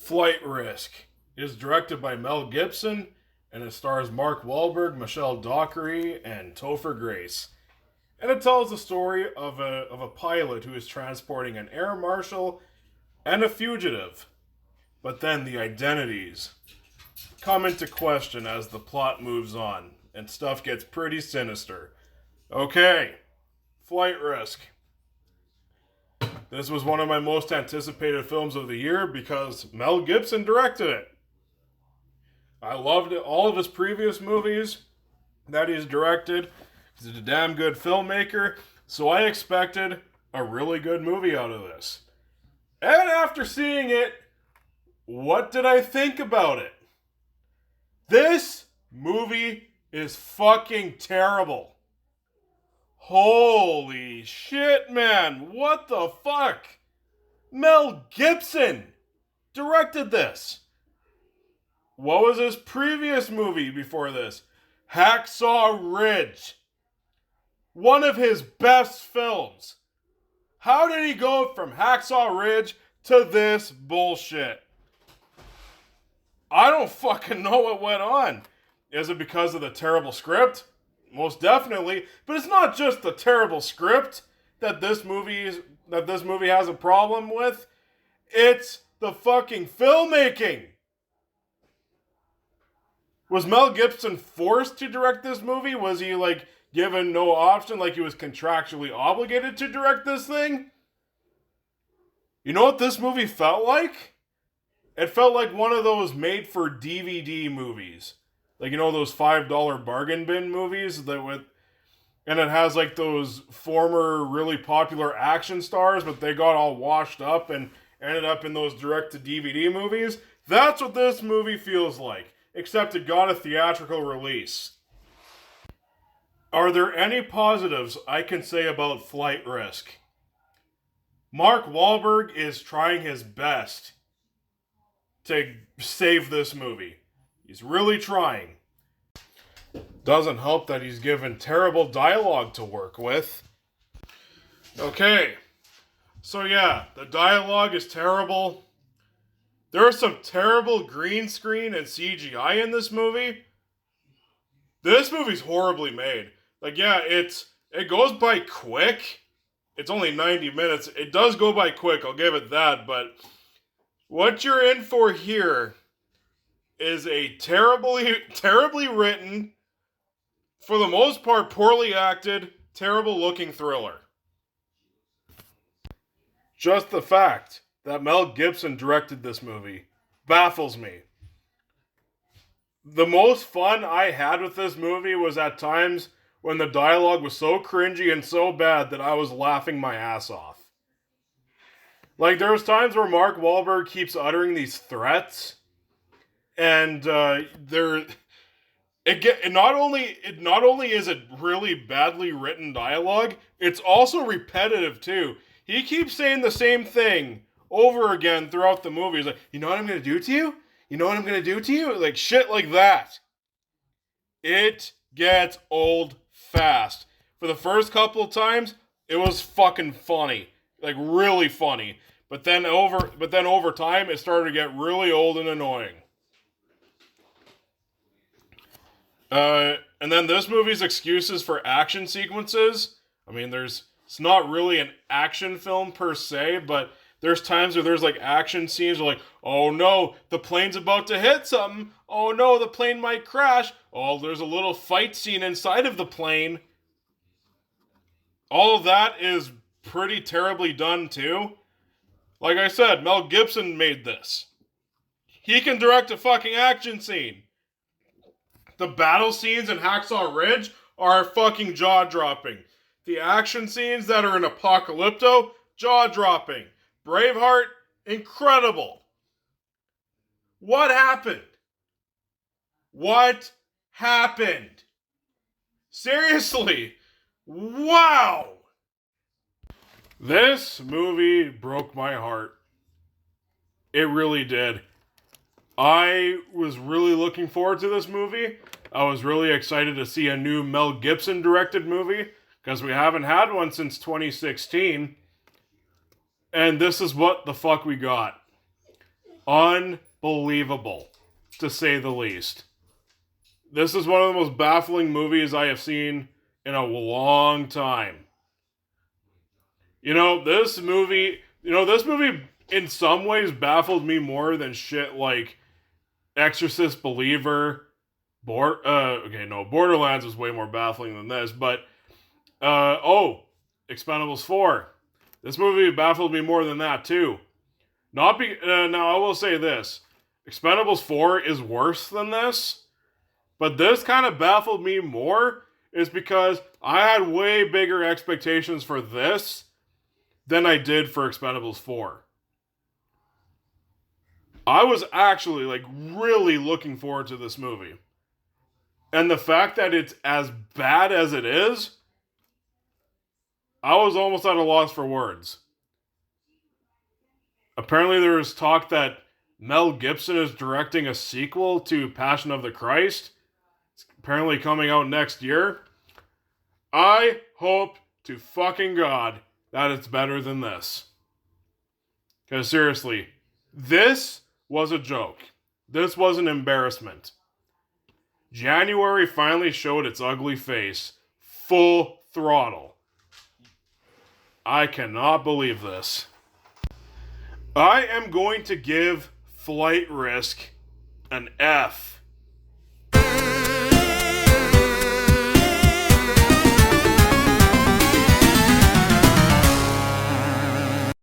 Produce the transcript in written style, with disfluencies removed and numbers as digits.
Flight Risk is directed by Mel Gibson and it stars Mark Wahlberg, Michelle Dockery, and Topher Grace. And it tells the story of a pilot who is transporting an air marshal and a fugitive. But then the identities come into question as the plot moves on and stuff gets pretty sinister. Okay, Flight Risk. This was one of my most anticipated films of the year because Mel Gibson directed it. I loved all of his previous movies that he's directed. He's a damn good filmmaker, so I expected a really good movie out of this. And after seeing it, what did I think about it? This movie is fucking terrible. Holy shit, man. What the fuck? Mel Gibson directed this. What was his previous movie before this? Hacksaw Ridge. One of his best films. How did he go from Hacksaw Ridge to this bullshit? I don't fucking know what went on. Is it because of the terrible script? Most definitely. But it's not just the terrible script that this movie has a problem with. It's the fucking filmmaking. Was Mel Gibson forced to direct this movie? Was he given no option, like he was contractually obligated to direct this thing? You know what this movie felt like? It felt like one of those made for DVD movies. Those $5 bargain bin movies and it has those former really popular action stars, but they got all washed up and ended up in those direct to DVD movies. That's what this movie feels like, except it got a theatrical release. Are there any positives I can say about Flight Risk? Mark Wahlberg is trying his best to save this movie. He's really trying. Doesn't help that he's given terrible dialogue to work with. Okay. So yeah, the dialogue is terrible. There are some terrible green screen and CGI in this movie. This movie's horribly made. It goes by quick. It's only 90 minutes. It does go by quick, I'll give it that, but what you're in for here is a terribly written, for the most part poorly acted, terrible looking thriller. Just the fact that Mel Gibson directed this movie baffles me. The most fun I had with this movie was at times when the dialogue was so cringy and so bad that I was laughing my ass off. There was times where Mark Wahlberg keeps uttering these threats, and not only is it really badly written dialogue, it's also repetitive too. He keeps saying the same thing over again throughout the movie. He's like, you know what I'm gonna do to you? You know what I'm gonna do to you? Shit like that. It gets old fast. For the first couple of times, it was fucking funny. Really funny. But then over time, it started to get really old and annoying. And then this movie's excuses for action sequences. It's not really an action film per se, but there's times where there's action scenes where oh no, the plane's about to hit something. Oh no, the plane might crash. Oh, there's a little fight scene inside of the plane. All of that is pretty terribly done too. Like I said, Mel Gibson made this. He can direct a fucking action scene. The battle scenes in Hacksaw Ridge are fucking jaw-dropping. The action scenes that are in Apocalypto, jaw-dropping. Braveheart, incredible. What happened? What happened? Seriously, wow. This movie broke my heart. It really did. I was really looking forward to this movie. I was really excited to see a new Mel Gibson directed movie, because we haven't had one since 2016. And this is what the fuck we got. unbelievable, to say the least. This is one of the most baffling movies I have seen in a long time. This movie in some ways baffled me more than shit like Exorcist Believer. Borderlands was way more baffling than this, but Expendables 4. This movie baffled me more than that too. Now I will say this. Expendables 4 is worse than this, but this kind of baffled me more is because I had way bigger expectations for this than I did for Expendables 4. I was actually really looking forward to this movie. And the fact that it's as bad as it is, I was almost at a loss for words. Apparently there is talk that Mel Gibson is directing a sequel to Passion of the Christ. It's apparently coming out next year. I hope to fucking God that it's better than this. Because seriously, this was a joke. This was an embarrassment. January finally showed its ugly face. Full throttle. I cannot believe this. I am going to give Flight Risk an F.